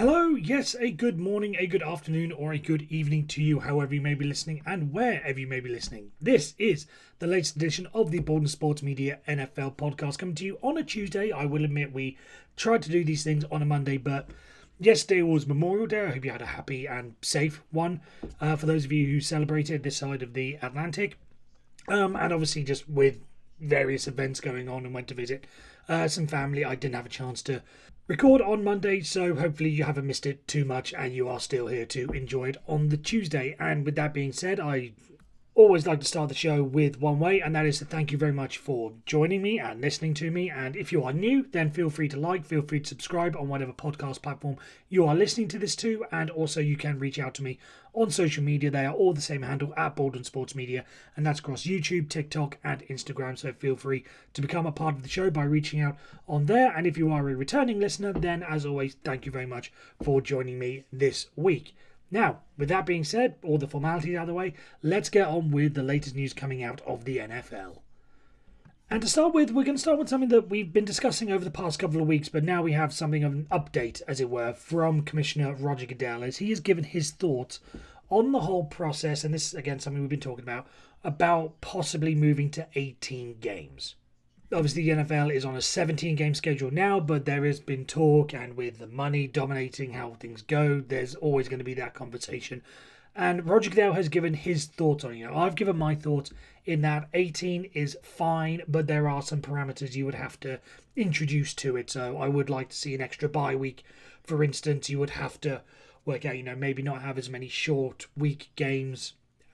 Hello, yes, a good morning, a good afternoon, or a good evening to you, however you may be listening and wherever you may be listening. This is the latest edition of the Bolden Sports Media NFL podcast coming to you on a Tuesday. I will admit we tried to do these things on a Monday, but yesterday was Memorial Day. I hope you had a happy and safe one for those of you who celebrated this side of the Atlantic. And obviously just with various events going on and went to visit some family, I didn't have a chance to record on Monday, so hopefully you haven't missed it too much and you are still here to enjoy it on the Tuesday. And with that being said, I always like to start the show with one way, and that is to thank you very much for joining me and listening to me. And if you are new, then feel free to feel free to subscribe on whatever podcast platform you are listening to this to, and also you can reach out to me on social media. They are all the same handle, at Bolden Sports Media, and that's across YouTube, TikTok and Instagram, so feel free to become a part of the show by reaching out on there. And if you are a returning listener, then as always, thank you very much for joining me this week. Now, with that being said, all the formalities out of the way, let's get on with the latest news coming out of the NFL. And to start with, we're going to start with something that we've been discussing over the past couple of weeks, but now we have something of an update, as it were, from Commissioner Roger Goodell, as he has given his thoughts on the whole process, and this is, again, something we've been talking about possibly moving to 18 games. Obviously, the NFL is on a 17-game schedule now, but there has been talk, and with the money dominating how things go, there's always going to be that conversation. And Roger Goodell has given his thoughts on it. I've given my thoughts in that 18 is fine, but there are some parameters you would have to introduce to it. So I would like to see an extra bye week. For instance, you would have to work out, maybe not have as many short week games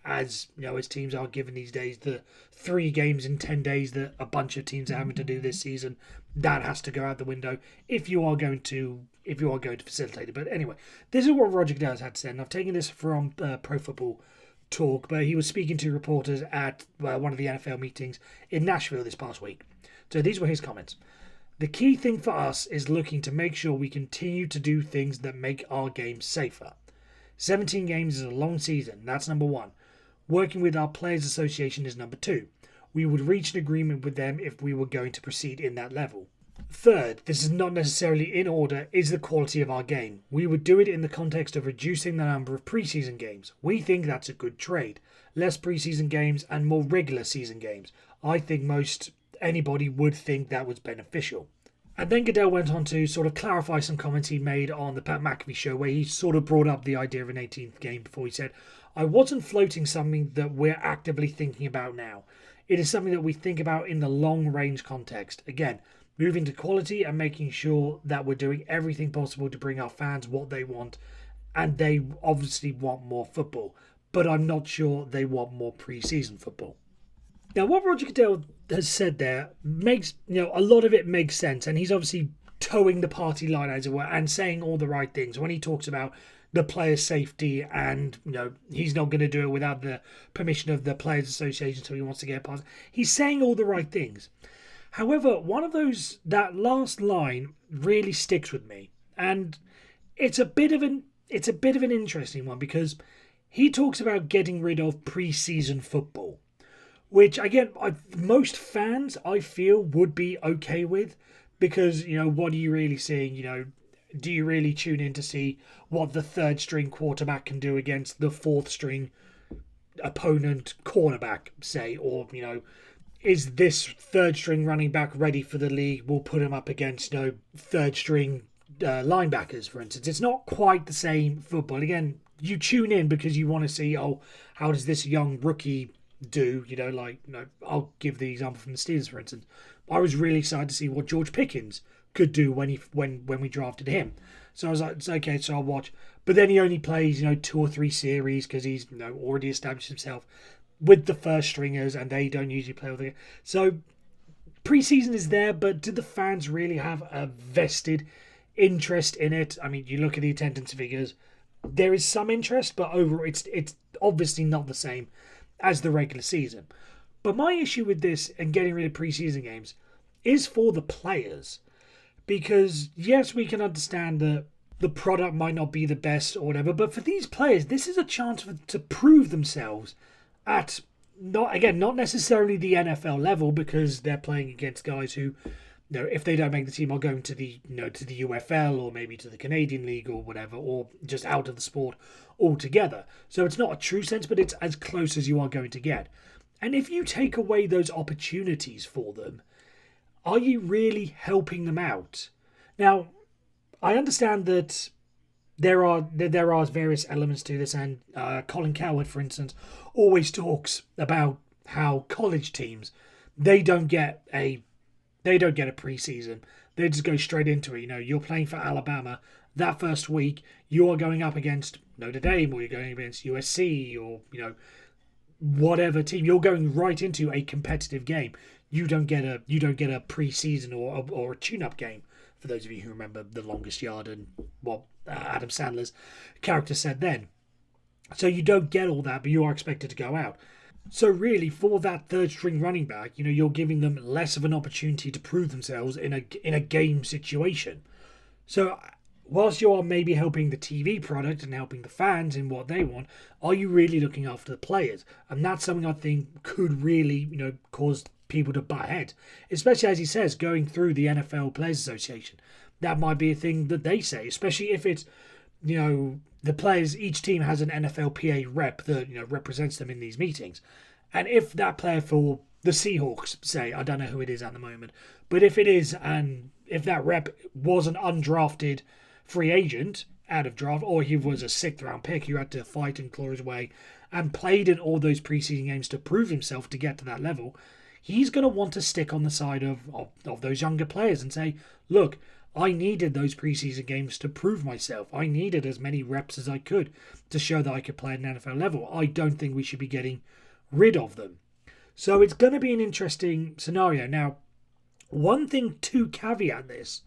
as teams are given these days, the 3 games in 10 days that a bunch of teams are having to do this season. That has to go out the window if you are going to facilitate it. But anyway, this is what Roger Goodell has had to say, and I've taken this from Pro Football Talk, but he was speaking to reporters at one of the NFL meetings in Nashville this past week. So these were his comments. The key thing for us is looking to make sure we continue to do things that make our game safer. 17 games is a long season, that's number one. Working with our Players Association is number 2. We would reach an agreement with them if we were going to proceed in that level. Third, this is not necessarily in order, is the quality of our game. We would do it in the context of reducing the number of preseason games. We think that's a good trade. Less preseason games and more regular season games. I think most anybody would think that was beneficial. And then Goodell went on to sort of clarify some comments he made on the Pat McAfee show, where he sort of brought up the idea of an 18th game before he said, I wasn't floating something that we're actively thinking about now. It is something that we think about in the long-range context. Again, moving to quality and making sure that we're doing everything possible to bring our fans what they want. And they obviously want more football. But I'm not sure they want more pre-season football. Now, what Roger Goodell has said there makes, a lot of it makes sense. And he's obviously towing the party line, as it were, and saying all the right things. When he talks about the players' safety and, he's not going to do it without the permission of the Players Association, so he wants to get past. He's saying all the right things. However, that last line really sticks with me. And it's a bit of an interesting one, because he talks about getting rid of preseason football, which, again, most fans, I feel, would be okay with, because, what are you really seeing? Do you really tune in to see what the third string quarterback can do against the fourth string opponent cornerback, say? Or, is this third string running back ready for the league? We'll put him up against, third string linebackers, for instance. It's not quite the same football. Again, you tune in because you want to see, how does this young rookie do? I'll give the example from the Steelers, for instance. I was really excited to see what George Pickens could do when we drafted him. So I was like, it's okay, so I'll watch. But then he only plays, 2 or 3 series because he's, already established himself with the first stringers, and they don't usually play with it. So preseason is there, but do the fans really have a vested interest in it? I mean, you look at the attendance figures, there is some interest, but overall it's obviously not the same as the regular season. But my issue with this and getting rid of preseason games is for the players. Because, yes, we can understand that the product might not be the best or whatever, but for these players, this is a chance to prove themselves at, not necessarily the NFL level, because they're playing against guys who if they don't make the team, are going to the to the UFL or maybe to the Canadian League or whatever, or just out of the sport altogether. So it's not a true sense, but it's as close as you are going to get. And if you take away those opportunities for them, are you really helping them out? Now, I understand that there are various elements to this, and Colin Cowherd, for instance, always talks about how college teams they don't get a preseason. They just go straight into it. You're playing for Alabama. That first week, you are going up against Notre Dame, or you're going against USC, or whatever team. You're going right into a competitive game. You don't get a preseason or a tune-up game. For those of you who remember The Longest Yard and what Adam Sandler's character said then. So you don't get all that, but you are expected to go out. So really, for that third string running back, you're giving them less of an opportunity to prove themselves in a game situation. So whilst you are maybe helping the TV product and helping the fans in what they want, are you really looking after the players? And that's something I think could really, cause people to butt heads, especially as he says, going through the NFL Players Association. That might be a thing that they say, especially if it's, the players, each team has an NFLPA rep that, represents them in these meetings. And if that player for the Seahawks, say, I don't know who it is at the moment, but if it is, and if that rep was an undrafted free agent out of draft, or he was a sixth round pick who had to fight and claw his way and played in all those preseason games to prove himself to get to that level, he's going to want to stick on the side of those younger players and say, look, I needed those preseason games to prove myself. I needed as many reps as I could to show that I could play at an NFL level. I don't think we should be getting rid of them. So it's going to be an interesting scenario. Now, one thing to caveat this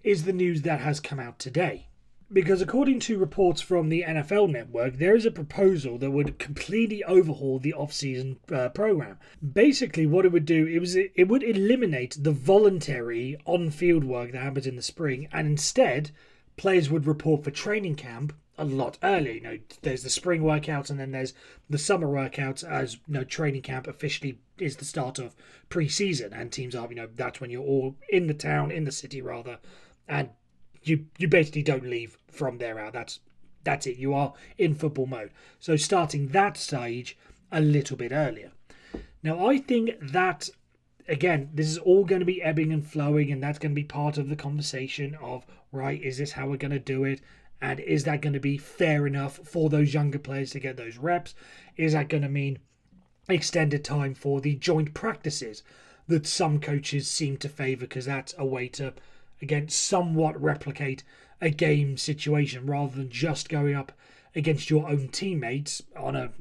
is the news that has come out today. Because according to reports from the NFL Network, there is a proposal that would completely overhaul the off-season program. Basically, what it would do, it would eliminate the voluntary on-field work that happens in the spring, and instead, players would report for training camp a lot earlier. There's the spring workouts, and then there's the summer workouts, as training camp officially is the start of pre-season, and teams are, that's when you're all in the city rather, and you basically don't leave from there out. That's it. You are in football mode. So starting that stage a little bit earlier. Now, I think that, again, this is all going to be ebbing and flowing, and that's going to be part of the conversation of, right, is this how we're going to do it? And is that going to be fair enough for those younger players to get those reps? Is that going to mean extended time for the joint practices that some coaches seem to favour, because that's a way to, again, somewhat replicate a game situation rather than just going up against your own teammates on a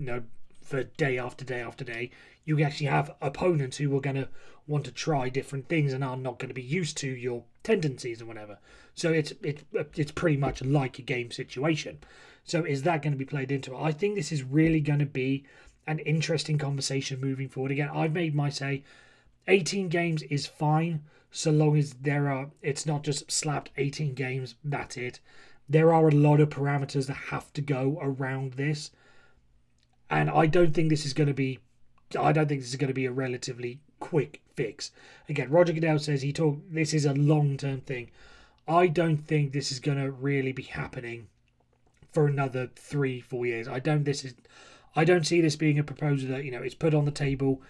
for day after day after day. You actually have opponents who are going to want to try different things and are not going to be used to your tendencies and whatever. So it's pretty much like a game situation. So is that going to be played into it? I think this is really going to be an interesting conversation moving forward. Again, I've made my say 18 games is fine, so long as it's not just slapped 18 games, that's it. There are a lot of parameters that have to go around this. And I don't think this is going to be a relatively quick fix. Again, Roger Goodell says this is a long-term thing. I don't think this is going to really be happening for another 3-4 years. I don't see this being a proposal that, it's put on the table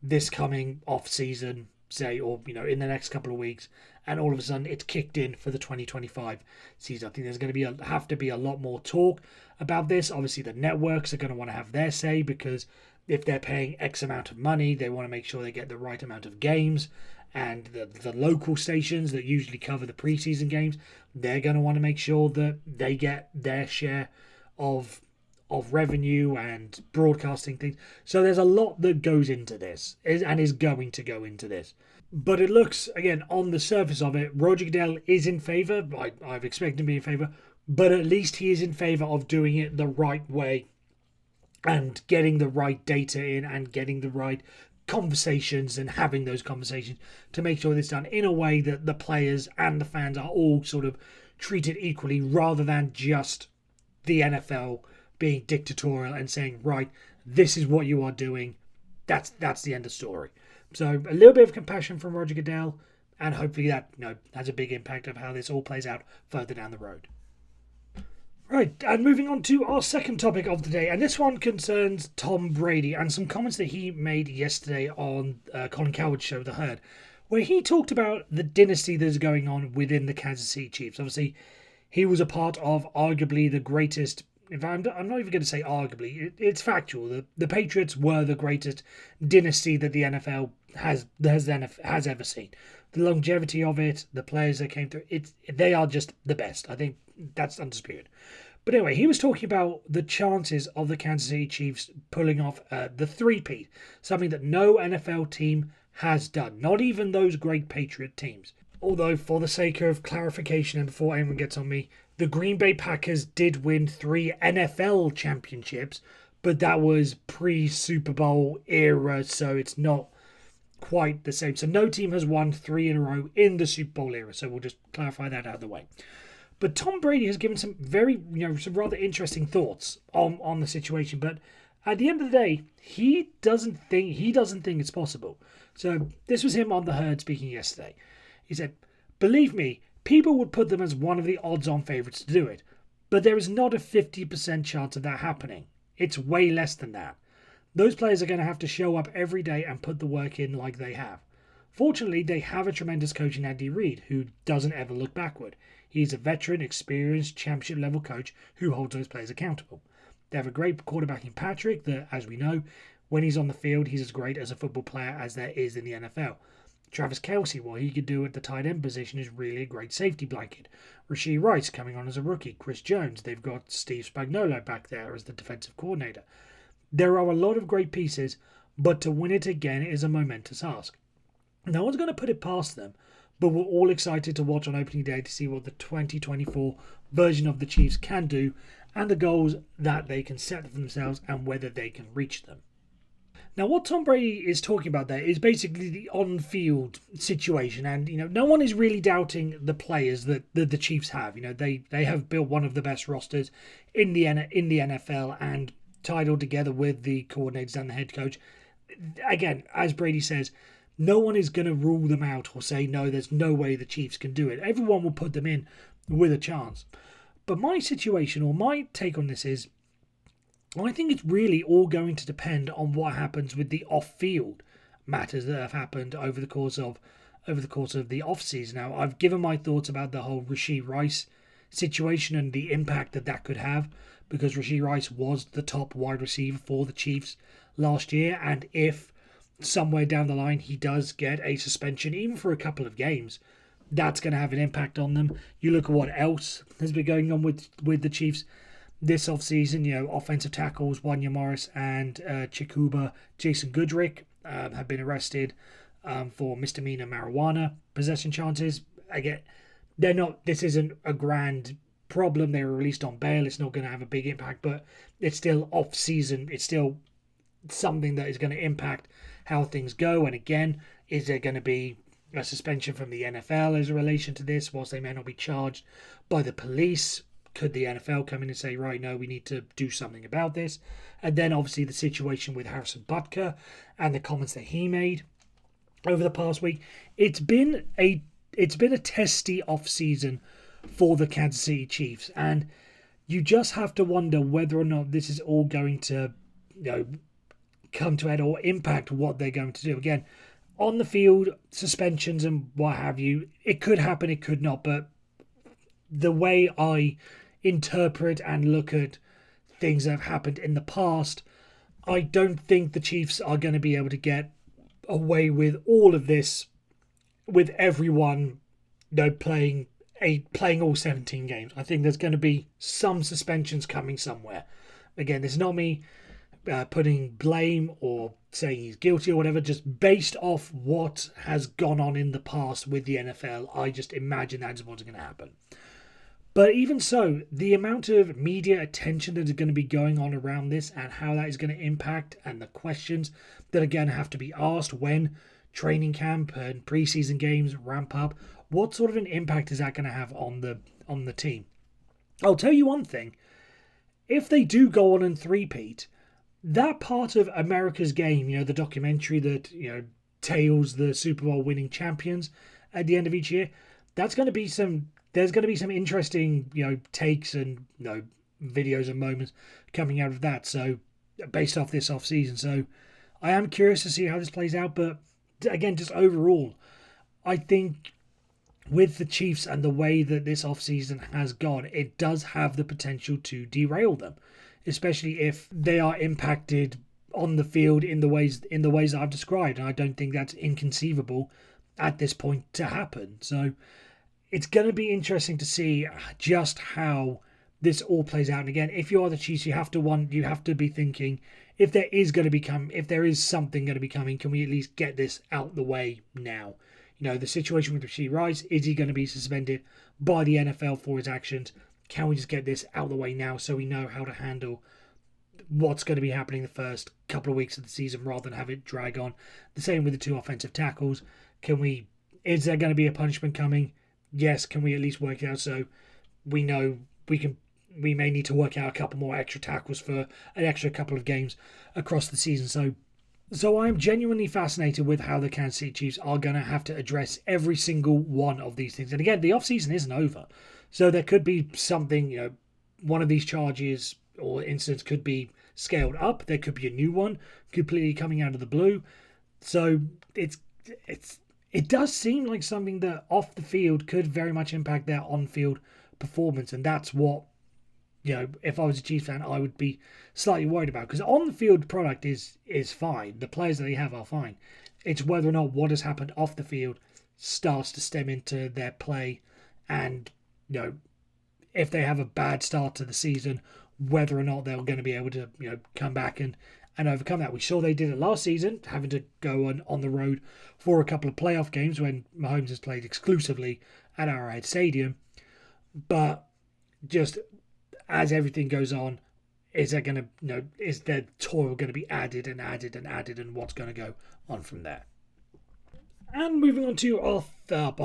this coming off season, say, or in the next couple of weeks, and all of a sudden it's kicked in for the 2025 season. I think there's going to have to be a lot more talk about this. Obviously, the networks are going to want to have their say, because if they're paying X amount of money, they want to make sure they get the right amount of games. And the local stations that usually cover the preseason games, they're going to want to make sure that they get their share of revenue and broadcasting things. So there's a lot that goes into this and is going to go into this. But it looks, again, on the surface of it, Roger Goodell is in favour. I've expected him to be in favour. But at least he is in favour of doing it the right way and getting the right data in and getting the right conversations and having those conversations to make sure this is done in a way that the players and the fans are all sort of treated equally, rather than just the NFL being dictatorial and saying, right, this is what you are doing. That's the end of story. So a little bit of compassion from Roger Goodell, And hopefully that has a big impact of how this all plays out further down the road. Right, and moving on to our second topic of the day, and this one concerns Tom Brady and some comments that he made yesterday on Colin Cowherd's show, The Herd, where he talked about the dynasty that is going on within the Kansas City Chiefs. Obviously, he was a part of arguably the greatest. In fact, I'm not even going to say arguably. It's factual. The Patriots were the greatest dynasty that the NFL has ever seen. The longevity of it, the players that came through, they are just the best. I think that's undisputed. But anyway, he was talking about the chances of the Kansas City Chiefs pulling off the three-peat, something that no NFL team has done, not even those great Patriot teams. Although, for the sake of clarification and before anyone gets on me, the Green Bay Packers did win 3 NFL championships, but that was pre-Super Bowl era, so it's not quite the same. So no team has won 3 in a row in the Super Bowl era, so we'll just clarify that out of the way. But Tom Brady has given some some rather interesting thoughts on the situation. But at the end of the day, he doesn't think it's possible. So this was him on The Herd speaking yesterday. He said, "Believe me, people would put them as one of the odds-on favourites to do it, but there is not a 50% chance of that happening. It's way less than that. Those players are going to have to show up every day and put the work in like they have. Fortunately, they have a tremendous coach in Andy Reid, who doesn't ever look backward. He's a veteran, experienced, championship-level coach who holds those players accountable. They have a great quarterback in Patrick that, as we know, when he's on the field, he's as great as a football player as there is in the NFL. Travis Kelce, what he could do at the tight end position is really a great safety blanket. Rashee Rice coming on as a rookie. Chris Jones. They've got Steve Spagnuolo back there as the defensive coordinator. There are a lot of great pieces, but to win it again is a momentous ask. No one's going to put it past them, but we're all excited to watch on opening day to see what the 2024 version of the Chiefs can do and the goals that they can set for themselves and whether they can reach them." Now, what Tom Brady is talking about there is basically the on-field situation, and no one is really doubting the players that the Chiefs have. They have built one of the best rosters in the NFL and tied all together with the coordinators and the head coach. Again, as Brady says, no one is going to rule them out or say, no, there's no way the Chiefs can do it. Everyone will put them in with a chance. But my situation or my take on this is, I think it's really all going to depend on what happens with the off-field matters that have happened over the course of the off-season. Now, I've given my thoughts about the whole Rashee Rice situation and the impact that could have, because Rashee Rice was the top wide receiver for the Chiefs last year, and if somewhere down the line he does get a suspension, even for a couple of games, that's going to have an impact on them. You look at what else has been going on with the Chiefs this offseason. Offensive tackles Wanya Morris and Chikuba Jason Goodrick have been arrested for misdemeanor marijuana possession charges. Again, this isn't a grand problem. They were released on bail. It's not going to have a big impact, but it's still off-season. It's still something that is going to impact how things go. And again, is there going to be a suspension from the NFL as a relation to this, whilst they may not be charged by the police? Could the NFL come in and say, right, no, we need to do something about this? And then obviously the situation with Harrison Butker and the comments that he made over the past week. It's been a testy off season for the Kansas City Chiefs, and you just have to wonder whether or not this is all going to come to head or impact what they're going to do. Again, on the field, suspensions and what have you, it could happen, it could not, but the way I interpret and look at things that have happened in the past, I don't think the Chiefs are going to be able to get away with all of this with everyone playing all 17 games. I think there's going to be some suspensions coming somewhere. Again, this is not me putting blame or saying he's guilty or whatever, just based off what has gone on in the past with the NFL. I just imagine that's what's going to happen. But even so, the amount of media attention that is going to be going on around this and how that is going to impact, and the questions that are going to have to be asked when training camp and preseason games ramp up, what sort of an impact is that going to have on the team? I'll tell you one thing. If they do go on and three-peat, that part of America's Game, the documentary that tails the Super Bowl winning champions at the end of each year, there's going to be some interesting, takes and, videos and moments coming out of that. So based off this off season. So I am curious to see how this plays out. But again, just overall, I think with the Chiefs and the way that this offseason has gone, it does have the potential to derail them, especially if they are impacted on the field in the ways that I've described. And I don't think that's inconceivable at this point to happen. So it's going to be interesting to see just how this all plays out. And again, if you are the Chiefs, you have to be thinking, if there is something going to be coming, can we at least get this out the way now? The situation with Rashee Rice, is he going to be suspended by the NFL for his actions? Can we just get this out the way now so we know how to handle what's going to be happening the first couple of weeks of the season rather than have it drag on? The same with the 2 offensive tackles. Is there going to be a punishment coming? Yes. Can we at least work it out so we know we may need to work out a couple more extra tackles for an extra couple of games across the season. So I'm genuinely fascinated with how the Kansas City Chiefs are going to have to address every single one of these things. And again, the offseason isn't over. So there could be something, one of these charges or incidents could be scaled up. There could be a new one completely coming out of the blue. So it does seem like something that off the field could very much impact their on-field performance. And that's what, if I was a Chiefs fan, I would be slightly worried about. Because on-the-field product is fine. The players that they have are fine. It's whether or not what has happened off the field starts to stem into their play. And, if they have a bad start to the season, whether or not they're going to be able to, come back and overcome that. We saw they did it last season, having to go on the road for a couple of playoff games when Mahomes has played exclusively at Arrowhead Stadium. But just as everything goes on, is their toil going to be added and added and added, and what's going to go on from there? And moving on to our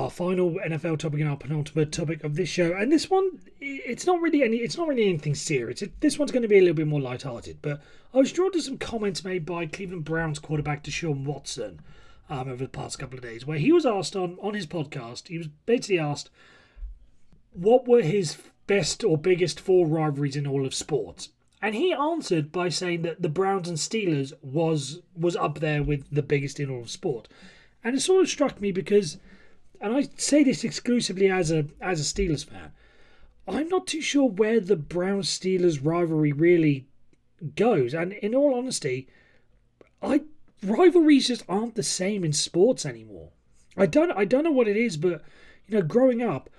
final NFL topic and our penultimate topic of this show, and this one, it's not really anything serious. This one's going to be a little bit more lighthearted. But I was drawn to some comments made by Cleveland Browns quarterback Deshaun Watson over the past couple of days, where he was asked on his podcast. He was basically asked, what were his best or biggest 4 rivalries in all of sports? And he answered by saying that the Browns and Steelers was up there with the biggest in all of sport. And it sort of struck me because, and I say this exclusively as a Steelers fan, I'm not too sure where the Browns-Steelers rivalry really goes. And in all honesty, rivalries just aren't the same in sports anymore. I don't know what it is, but growing up,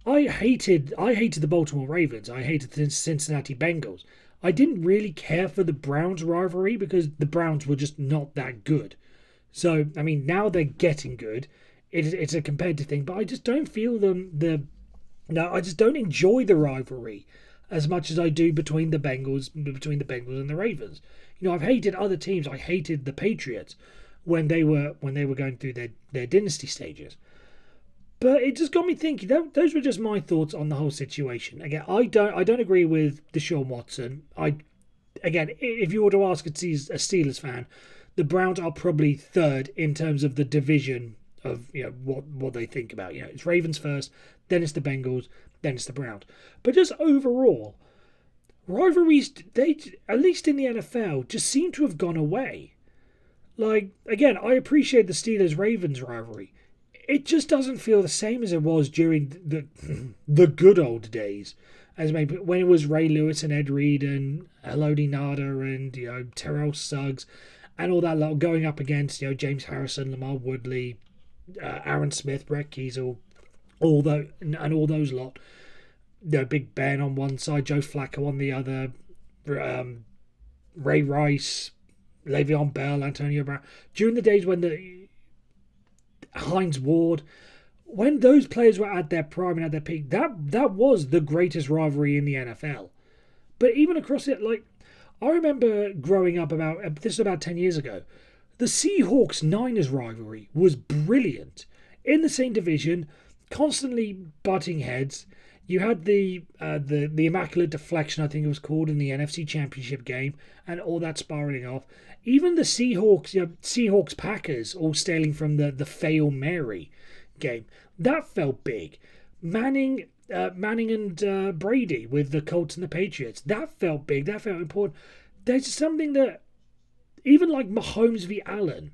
I hated the Baltimore Ravens. I hated the Cincinnati Bengals. I didn't really care for the Browns rivalry because the Browns were just not that good. So, I mean, now they're getting good. It's a competitive thing, but I just don't feel I just don't enjoy the rivalry as much as I do between the Bengals and the Ravens. I've hated other teams. I hated the Patriots when they were going through their dynasty stages. But it just got me thinking. Those were just my thoughts on the whole situation. Again, I don't agree with Deshaun Watson. If you were to ask a Steelers fan, the Browns are probably third in terms of the division of what they think about. It's Ravens first, then it's the Bengals, then it's the Browns. But just overall, rivalries, they, at least in the NFL, just seem to have gone away. Like, again, I appreciate the Steelers-Ravens rivalry. It just doesn't feel the same as it was during the good old days, as maybe when it was Ray Lewis and Ed Reed and Haloti Ngata and Terrell Suggs and all that lot going up against James Harrison, Lamar Woodley, Aaron Smith, Brett Kiesel, all those lot. Big Ben on one side, Joe Flacco on the other, Ray Rice, Le'Veon Bell, Antonio Brown. During the days when the Hines Ward, when those players were at their prime and at their peak, that was the greatest rivalry in the NFL. But even across it, I remember growing up this is about 10 years ago, the Seahawks-Niners rivalry was brilliant. In the same division, constantly butting heads. You had the Immaculate Deflection, I think it was called, in the NFC Championship game, and all that spiraling off. Even the Seahawks-Packers all stealing from the Fail Mary. game. That felt big. Manning and Brady with the Colts and the Patriots. That felt big. That felt important. There's something that, even like Mahomes v. Allen,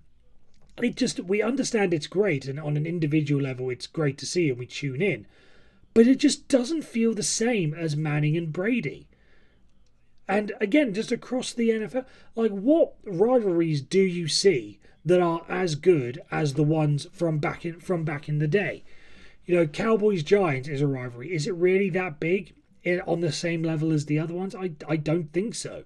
we understand it's great, and on an individual level it's great to see and we tune in. But it just doesn't feel the same as Manning and Brady. And again, just across the NFL, like, what rivalries do you see that are as good as the ones from back in the day? Cowboys Giants is a rivalry. Is it really that big on the same level as the other ones? I don't think so.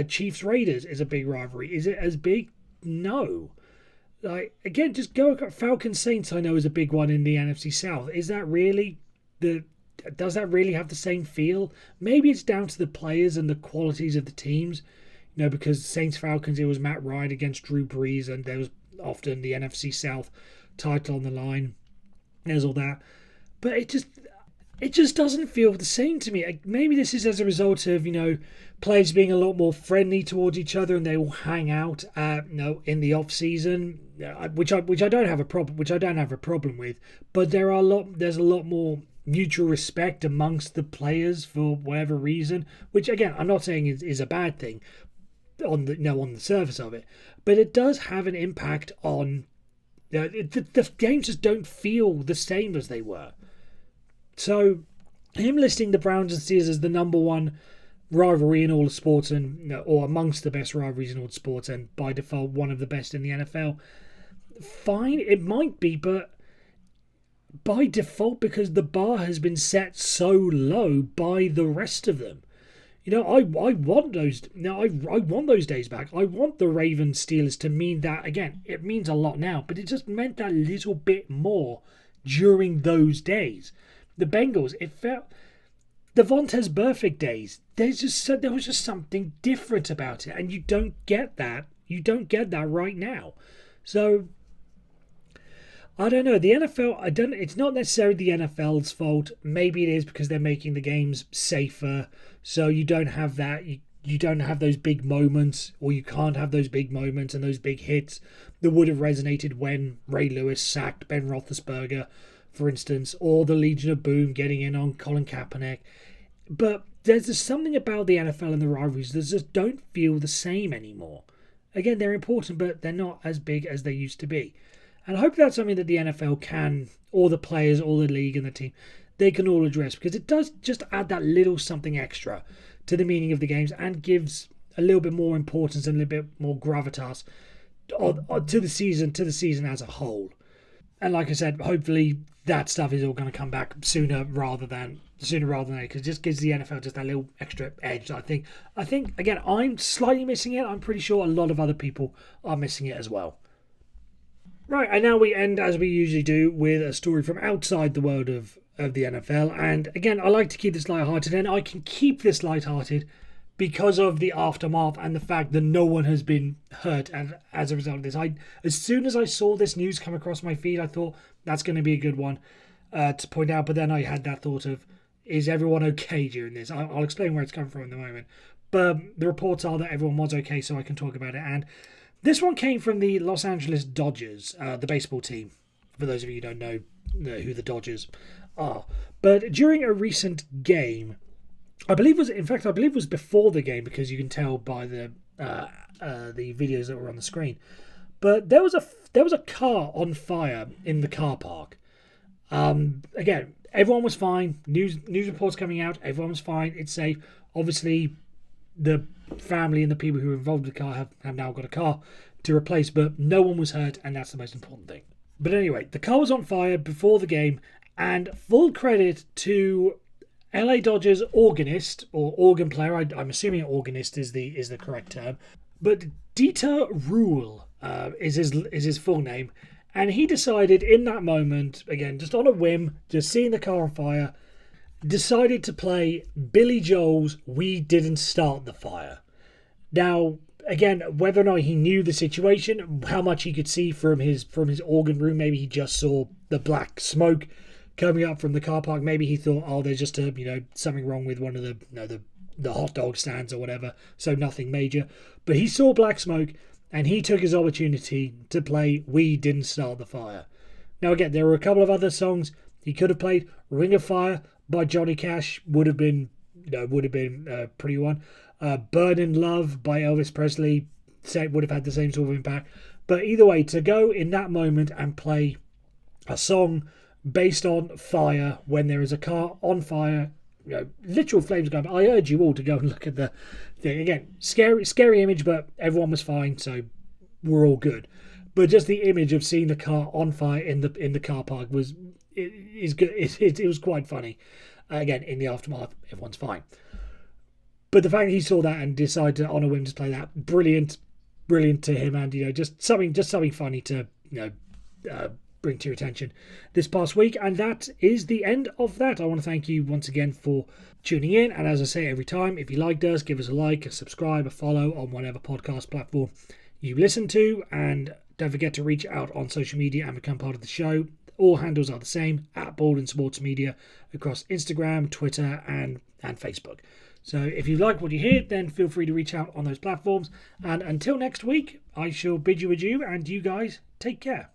Chiefs Raiders is a big rivalry. Is it as big? No. Like, again, just go. Falcons Saints, I know, is a big one in the NFC South. Is that really does that really have the same feel? Maybe it's down to the players and the qualities of the teams. Because Saints Falcons, it was Matt Ryan against Drew Brees, and there was often the NFC South title on the line. There's all that, but it just doesn't feel the same to me. Maybe this is as a result of players being a lot more friendly towards each other, and they will hang out in the off season, which I don't have a problem with. But there's a lot more mutual respect amongst the players for whatever reason, which again I'm not saying is a bad thing on the surface of it, but it does have an impact on the games. Just don't feel the same as they were. So him listing the Browns and Steelers as the number one rivalry in all of sports, and or amongst the best rivalries in all sports, and by default one of the best in the NFL, fine, it might be, but by default, because the bar has been set so low by the rest of them. I want those. I want those days back. I want the Ravens Steelers to mean that again. It means a lot now, but it just meant that little bit more during those days. The Bengals, it felt the Vontaze Burfict days. There was just something different about it, and you don't get that. You don't get that right now. So I don't know. The NFL, it's not necessarily the NFL's fault. Maybe it is because they're making the games safer, so you don't have that. You don't have those big moments, or you can't have those big moments and those big hits that would have resonated when Ray Lewis sacked Ben Roethlisberger, for instance, or the Legion of Boom getting in on Colin Kaepernick. But there's just something about the NFL and the rivalries that just don't feel the same anymore. Again, they're important, but they're not as big as they used to be. And I hope that's something that the NFL can, or the players, or the league and the team, they can all address, because it does just add that little something extra to the meaning of the games and gives a little bit more importance and a little bit more gravitas to the season as a whole. And like I said, hopefully that stuff is all going to come back sooner rather than later, because it just gives the NFL just that little extra edge. I think again, I'm slightly missing it. I'm pretty sure a lot of other people are missing it as well. Right, and now we end, as we usually do, with a story from outside the world of the NFL. And again, I like to keep this lighthearted, and I can keep this lighthearted because of the aftermath and the fact that no one has been hurt as a result of this. As soon as I saw this news come across my feed, I thought that's going to be a good one to point out. But then I had that thought of, is everyone okay during this? I'll explain where it's coming from in a moment. But the reports are that everyone was okay, so I can talk about it. And this one came from the Los Angeles Dodgers, the baseball team, for those of you who don't know who the Dodgers are. But during a recent game, I believe it was before the game, because you can tell by the videos that were on the screen. But there was a car on fire in the car park. Again, everyone was fine. News reports coming out. Everyone was fine. It's safe. Obviously, the family and the people who were involved with the car have now got a car to replace, but no one was hurt, and that's the most important thing. But anyway, the car was on fire before the game, and full credit to LA Dodgers organist, or organ player. I'm assuming organist is the correct term, but Dieter Ruhl is his full name, and he decided in that moment, again just on a whim, just seeing the car on fire, decided to play Billy Joel's "We Didn't Start the Fire." Now, again, whether or not he knew the situation, how much he could see from his organ room, maybe he just saw the black smoke coming up from the car park. Maybe he thought, oh, there's just something wrong with one of the hot dog stands or whatever, so nothing major. But he saw black smoke, and he took his opportunity to play "We Didn't Start the Fire," Now again, there were a couple of other songs he could have played. Ring of Fire by Johnny Cash would have been a pretty one. Burning Love by Elvis Presley would have had the same sort of impact. But either way, to go in that moment and play a song based on fire when there is a car on fire, literal flames going. I urge you all to go and look at the thing again. Scary image, but everyone was fine, so we're all good. But just the image of seeing the car on fire in the car park was good. It was quite funny. Again, in the aftermath, everyone's fine. But the fact that he saw that and decided to, on a whim, to play that, brilliant to him, and just something funny to bring to your attention this past week. And that is the end of that. I want to thank you once again for tuning in, and as I say every time, if you liked us, give us a like, a subscribe, a follow on whatever podcast platform you listen to, and don't forget to reach out on social media and become part of the show. All handles are the same, at Baldwin Sports Media, across Instagram, Twitter and Facebook. So if you like what you hear, then feel free to reach out on those platforms. And until next week, I shall bid you adieu, and you guys take care.